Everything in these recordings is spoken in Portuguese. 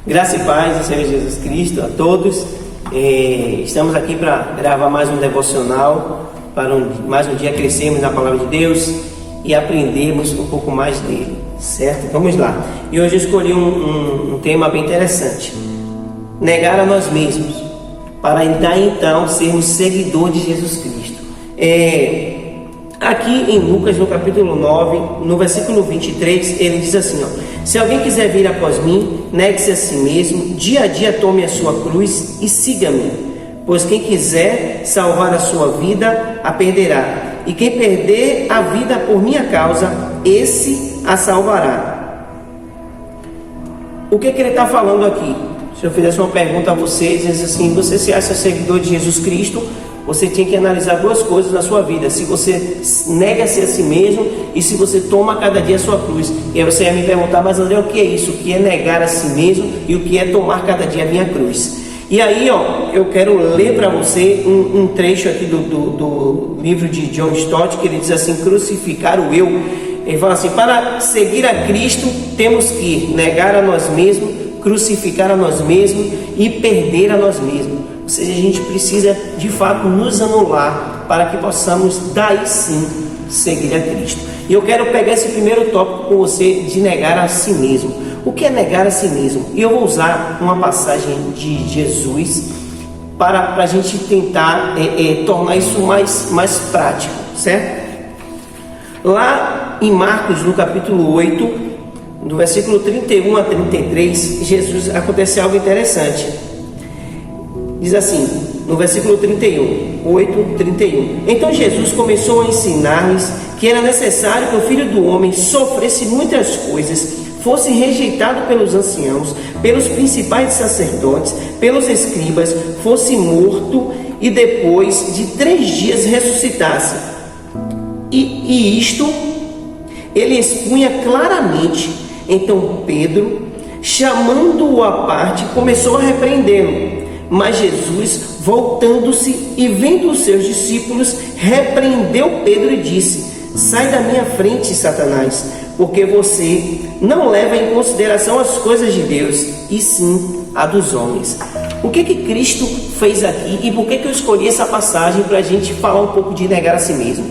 Graça e paz do Senhor Jesus Cristo a todos. Estamos aqui para gravar mais um devocional, para mais um dia crescermos na palavra de Deus e aprendermos um pouco mais dele, certo? Vamos lá. E hoje eu escolhi um tema bem interessante: negar a nós mesmos, para então sermos seguidores de Jesus Cristo. Aqui em Lucas, no capítulo 9, no versículo 23, ele diz assim: se alguém quiser vir após mim, negue-se a si mesmo, dia a dia tome a sua cruz e siga-me. Pois quem quiser salvar a sua vida, a perderá. E quem perder a vida por minha causa, esse a salvará. O que ele está falando aqui? Se eu fizesse uma pergunta a você, diz assim: você se acha seguidor de Jesus Cristo? Você tem que analisar duas coisas na sua vida: se você nega-se a si mesmo e se você toma cada dia a sua cruz. E aí você ia me perguntar: mas André, o que é isso? O que é negar a si mesmo e o que é tomar cada dia a minha cruz? E aí, eu quero ler para você um trecho aqui do livro de John Stott, que ele diz assim: crucificar o eu. Ele fala assim: para seguir a Cristo temos que negar a nós mesmos, crucificar a nós mesmos e perder a nós mesmos. Ou seja, a gente precisa de fato nos anular para que possamos daí sim seguir a Cristo. E eu quero pegar esse primeiro tópico com você de negar a si mesmo. O que é negar a si mesmo? E eu vou usar uma passagem de Jesus para a gente tentar tornar isso mais prático, certo? Lá em Marcos, no capítulo 8, do versículo 31 a 33, Jesus acontece algo interessante. Diz assim, no versículo 8:31. Então Jesus começou a ensinar-lhes que era necessário que o Filho do Homem sofresse muitas coisas, fosse rejeitado pelos anciãos, pelos principais sacerdotes, pelos escribas, fosse morto e depois de 3 dias ressuscitasse. E isto ele expunha claramente. Então Pedro, chamando-o à parte, começou a repreendê-lo. Mas Jesus, voltando-se e vendo os seus discípulos, repreendeu Pedro e disse: sai da minha frente, Satanás, porque você não leva em consideração as coisas de Deus, e sim a dos homens. O que Cristo fez aqui e por que eu escolhi essa passagem para a gente falar um pouco de negar a si mesmo?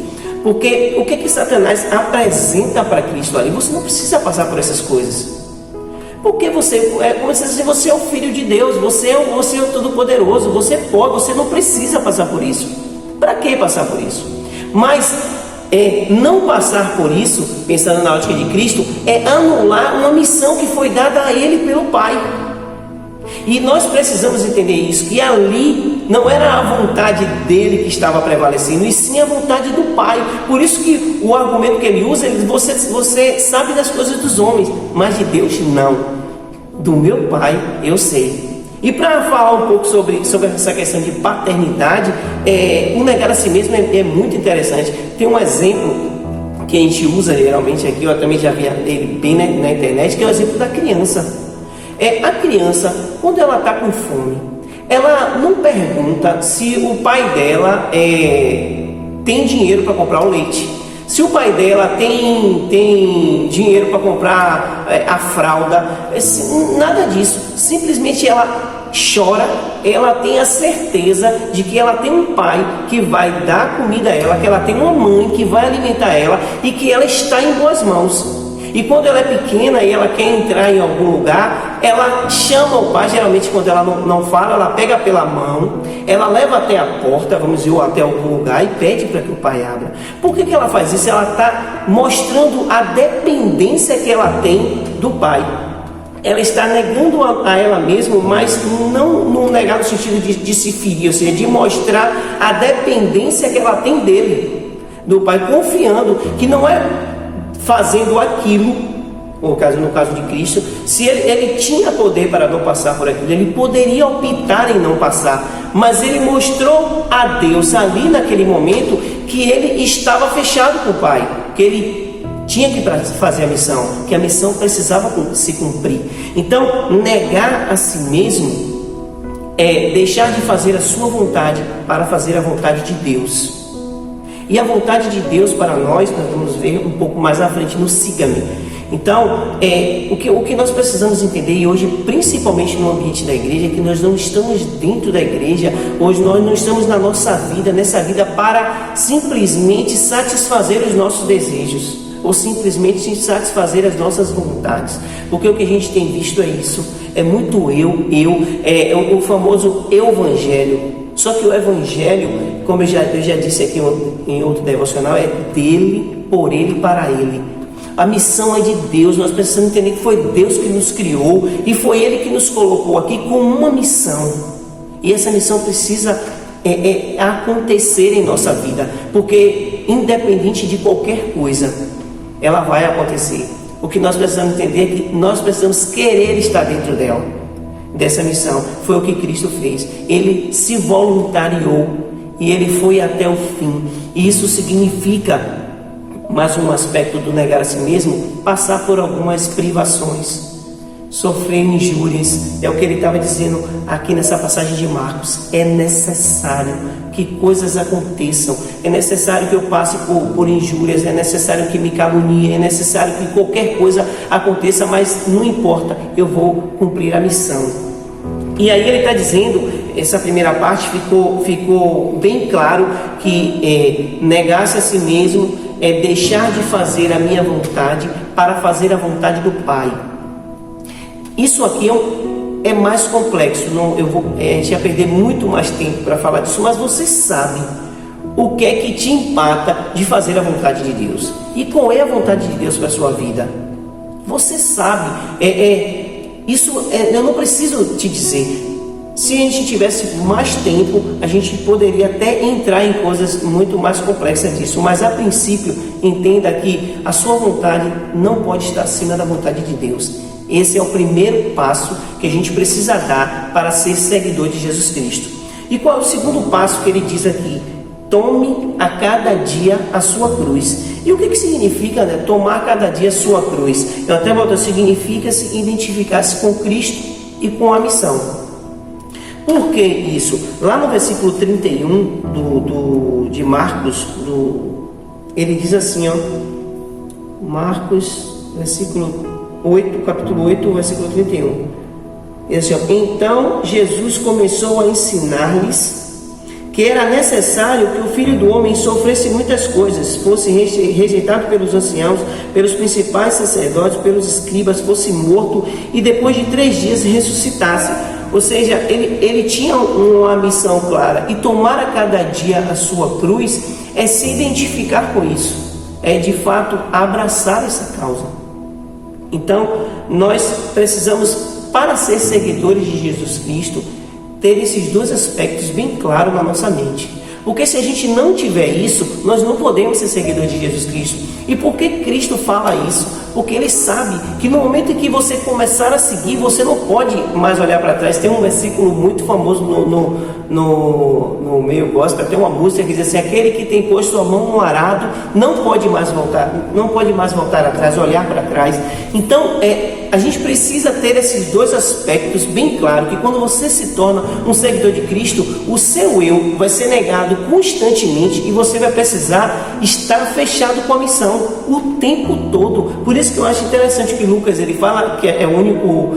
Porque o que Satanás apresenta para Cristo ali? Você não precisa passar por essas coisas. Porque você é o Filho de Deus, você é o Todo-Poderoso, você pode, você não precisa passar por isso. Para que passar por isso? Mas não passar por isso, pensando na ótica de Cristo, é anular uma missão que foi dada a Ele pelo Pai. E nós precisamos entender isso, que ali não era a vontade dele que estava prevalecendo, e sim a vontade do Pai. Por isso que o argumento que ele usa, você sabe das coisas dos homens, mas de Deus não. Do meu Pai eu sei. E para falar um pouco sobre essa questão de paternidade, o negar a si mesmo é muito interessante. Tem um exemplo que a gente usa geralmente aqui, eu também já vi ele bem na internet, que é o exemplo da criança. A criança, quando ela está com fome, ela não pergunta se o pai dela tem dinheiro para comprar o leite, se o pai dela tem dinheiro para comprar a fralda, nada disso. Simplesmente ela chora, ela tem a certeza de que ela tem um pai que vai dar comida a ela, que ela tem uma mãe que vai alimentar ela e que ela está em boas mãos. E quando ela é pequena e ela quer entrar em algum lugar, ela chama o pai. Geralmente quando ela não fala, ela pega pela mão, ela leva até a porta, vamos dizer, ou até algum lugar, e pede para que o pai abra. Por que ela faz isso? Ela está mostrando a dependência que ela tem do pai. Ela está negando a ela mesma, mas não negar no sentido de se ferir, ou seja, de mostrar a dependência que ela tem dele, do pai, confiando que não é fazendo aquilo, no caso de Cristo, se ele tinha poder para não passar por aquilo, ele poderia optar em não passar, mas ele mostrou a Deus ali naquele momento que ele estava fechado com o Pai, que ele tinha que fazer a missão, que a missão precisava se cumprir. Então, negar a si mesmo é deixar de fazer a sua vontade para fazer a vontade de Deus. E a vontade de Deus para nós vamos ver um pouco mais à frente no siga-me. Então, o que nós precisamos entender, e hoje, principalmente no ambiente da igreja, é que nós não estamos dentro da igreja, hoje nós não estamos na nossa vida, nessa vida, para simplesmente satisfazer os nossos desejos, ou simplesmente satisfazer as nossas vontades, porque o que a gente tem visto é isso, é muito o famoso evangelho. Só que o evangelho, como eu já disse aqui em outro devocional, é dele, por ele e para ele. A missão é de Deus, nós precisamos entender que foi Deus que nos criou e foi Ele que nos colocou aqui com uma missão. E essa missão precisa acontecer em nossa vida, porque independente de qualquer coisa, ela vai acontecer. O que nós precisamos entender é que nós precisamos querer estar dentro dessa missão. Foi o que Cristo fez. Ele se voluntariou e Ele foi até o fim. E isso significa, mais um aspecto do negar a si mesmo, passar por algumas privações, sofrer injúrias. É o que ele estava dizendo aqui nessa passagem de Marcos. É necessário que coisas aconteçam, é necessário que eu passe por injúrias, é necessário que me caluniem, é necessário que qualquer coisa aconteça, mas não importa, eu vou cumprir a missão. E aí ele está dizendo, essa primeira parte ficou bem claro que negar-se a si mesmo é deixar de fazer a minha vontade para fazer a vontade do Pai. Isso aqui é mais complexo, a gente ia perder muito mais tempo para falar disso, mas você sabe o que é que te empata de fazer a vontade de Deus. E qual é a vontade de Deus para a sua vida? Você sabe, eu não preciso te dizer. Se a gente tivesse mais tempo, a gente poderia até entrar em coisas muito mais complexas disso, mas a princípio, entenda que a sua vontade não pode estar acima da vontade de Deus. Esse é o primeiro passo que a gente precisa dar para ser seguidor de Jesus Cristo. E qual é o segundo passo que ele diz aqui? Tome a cada dia a sua cruz. E o que significa, né, tomar a cada dia a sua cruz? Eu até boto, significa se identificar-se com Cristo e com a missão. Por que isso? Lá no versículo 31 de Marcos, ele diz assim, Marcos, capítulo 8, versículo 31. Ele diz assim, então Jesus começou a ensinar-lhes que era necessário que o Filho do Homem sofresse muitas coisas, fosse rejeitado pelos anciãos, pelos principais sacerdotes, pelos escribas, fosse morto e depois de 3 dias ressuscitasse. Ou seja, ele tinha uma missão clara, e tomar a cada dia a sua cruz é se identificar com isso, é de fato abraçar essa causa. Então, nós precisamos, para ser seguidores de Jesus Cristo, ter esses 2 aspectos bem claros na nossa mente. Porque se a gente não tiver isso, nós não podemos ser seguidores de Jesus Cristo. E por que Cristo fala isso? Porque Ele sabe que no momento em que você começar a seguir, você não pode mais olhar para trás. Tem um versículo muito famoso no meio gospel, tem uma música que diz assim, aquele que tem posto a mão no arado não pode mais voltar atrás, olhar para trás. Então, a gente precisa ter esses 2 aspectos bem claros, que quando você se torna um seguidor de Cristo, o seu eu vai ser negado constantemente e você vai precisar estar fechado com a missão o tempo todo. Por isso que eu acho interessante que Lucas, ele fala, que é o único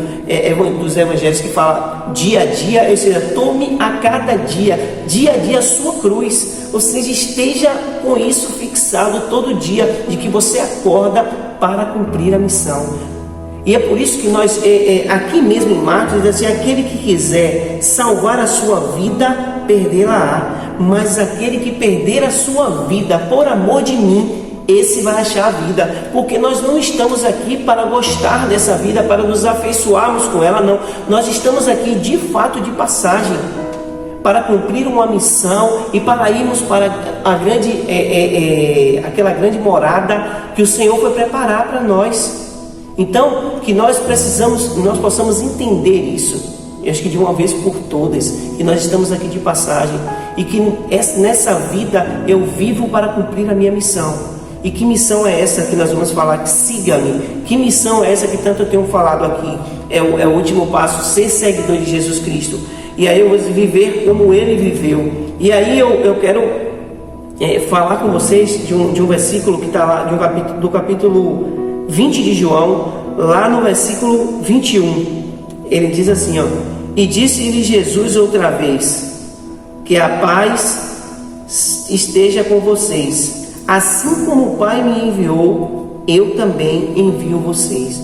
dos evangelhos que fala dia a dia, ou seja, tome a cada dia a dia a sua cruz, ou seja, esteja com isso fixado todo dia, de que você acorda para cumprir a missão. E é por isso que nós, aqui mesmo em Marcos, diz assim, aquele que quiser salvar a sua vida, perdê-la-á, mas aquele que perder a sua vida por amor de mim, esse vai achar a vida. Porque nós não estamos aqui para gostar dessa vida, para nos afeiçoarmos com ela, não. Nós estamos aqui de fato de passagem, para cumprir uma missão e para irmos para aquela grande morada que o Senhor foi preparar para nós. Então, que nós possamos entender isso, eu acho que de uma vez por todas, que nós estamos aqui de passagem e que nessa vida eu vivo para cumprir a minha missão. E que missão é essa que nós vamos falar? Siga-me. Que missão é essa que tanto eu tenho falado aqui? É o último passo, ser seguidor de Jesus Cristo. E aí eu vou viver como Ele viveu. E aí eu quero falar com vocês de um versículo que está lá, do capítulo 20 de João, lá no versículo 21, ele diz assim, ó: e disse-lhe Jesus outra vez, que a paz esteja com vocês, assim como o Pai me enviou, eu também envio vocês.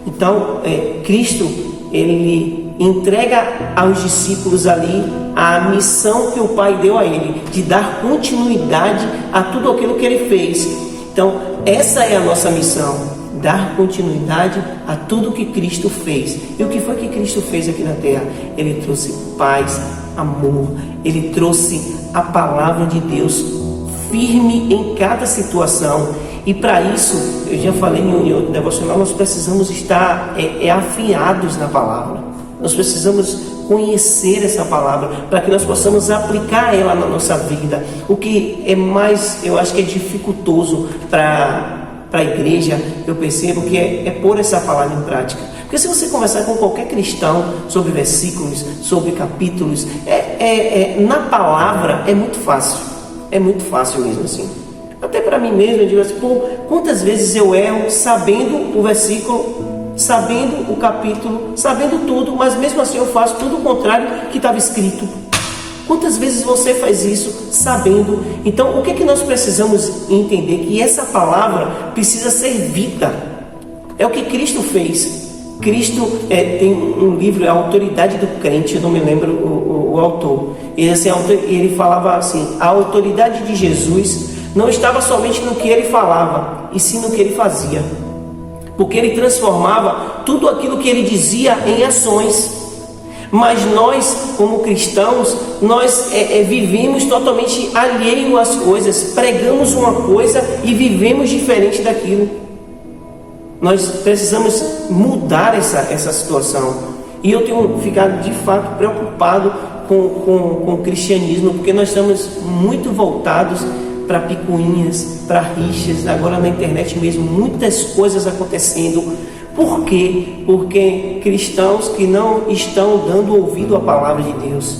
Então, Cristo, ele entrega aos discípulos ali a missão que o Pai deu a ele, de dar continuidade a tudo aquilo que ele fez. Então, essa é a nossa missão, dar continuidade a tudo que Cristo fez. E o que foi que Cristo fez aqui na terra? Ele trouxe paz, amor, ele trouxe a palavra de Deus firme em cada situação. E para isso, eu já falei em outro devocional, nós precisamos estar afiados na palavra. Nós precisamos conhecer essa palavra para que nós possamos aplicar ela na nossa vida. O que é mais, eu acho que é dificultoso para a igreja, eu percebo que é pôr essa palavra em prática. Porque se você conversar com qualquer cristão sobre versículos, sobre capítulos, na palavra é muito fácil mesmo assim. Até para mim mesmo, eu digo assim, quantas vezes eu erro sabendo o versículo, sabendo o capítulo, sabendo tudo, mas mesmo assim eu faço tudo o contrário que estava escrito. Quantas vezes você faz isso sabendo? Então, o que é que nós precisamos entender? Que essa palavra precisa ser vida. É o que Cristo fez. Cristo tem um livro, A Autoridade do Crente, eu não me lembro o autor. Ele falava assim, a autoridade de Jesus não estava somente no que ele falava, e sim no que ele fazia. Porque ele transformava tudo aquilo que ele dizia em ações. Mas nós, como cristãos, nós vivemos totalmente alheio às coisas, pregamos uma coisa e vivemos diferente daquilo. Nós precisamos mudar essa situação. E eu tenho ficado de fato preocupado com o cristianismo, porque nós estamos muito voltados para picuinhas, para rixas, agora na internet mesmo, muitas coisas acontecendo. Por quê? Porque cristãos que não estão dando ouvido à palavra de Deus.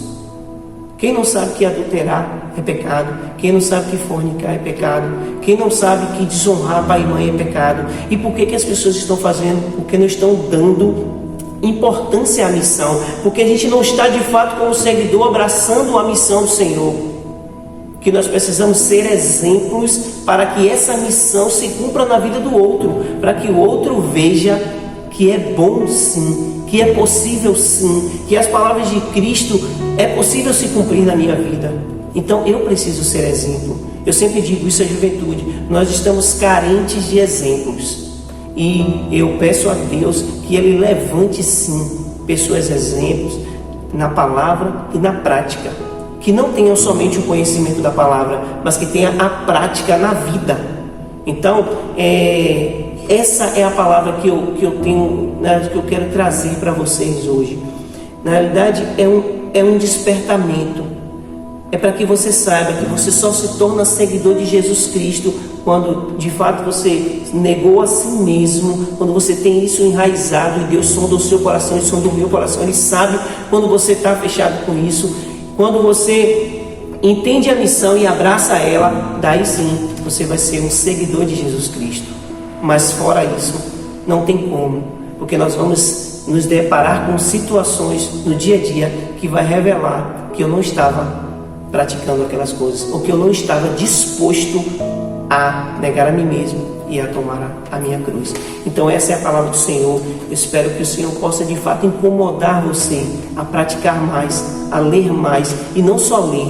Quem não sabe que adulterar é pecado? Quem não sabe que fornicar é pecado? Quem não sabe que desonrar pai e mãe é pecado? E por que as pessoas estão fazendo? Porque não estão dando importância à missão. Porque a gente não está de fato como seguidor abraçando a missão do Senhor. Que nós precisamos ser exemplos para que essa missão se cumpra na vida do outro, para que o outro veja que é bom sim, que é possível sim, que as palavras de Cristo é possível se cumprir na minha vida. Então eu preciso ser exemplo. Eu sempre digo isso à juventude, nós estamos carentes de exemplos, e eu peço a Deus que Ele levante sim pessoas exemplos na palavra e na prática, que não tenham somente o conhecimento da palavra, mas que tenha a prática na vida. Então, essa é a palavra que eu tenho, né, que eu quero trazer para vocês hoje. Na realidade, é um despertamento. É para que você saiba que você só se torna seguidor de Jesus Cristo quando de fato você negou a si mesmo, quando você tem isso enraizado, e Deus sonda o seu coração e sonda o meu coração. Ele sabe quando você está fechado com isso. Quando você entende a missão e abraça ela, daí sim você vai ser um seguidor de Jesus Cristo. Mas fora isso, não tem como, porque nós vamos nos deparar com situações no dia a dia que vai revelar que eu não estava praticando aquelas coisas, ou que eu não estava disposto a negar a mim mesmo e a tomar a minha cruz. Então essa é a palavra do Senhor. Eu espero que o Senhor possa de fato incomodar você a praticar mais, a ler mais, e não só ler,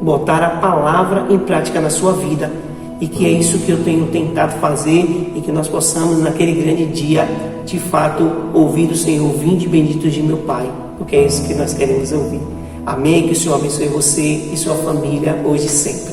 botar a palavra em prática na sua vida. E que é isso que eu tenho tentado fazer, e que nós possamos naquele grande dia de fato ouvir o Senhor: vinde benditos de meu Pai, porque é isso que nós queremos ouvir. Amém. Que o Senhor abençoe você e sua família hoje e sempre.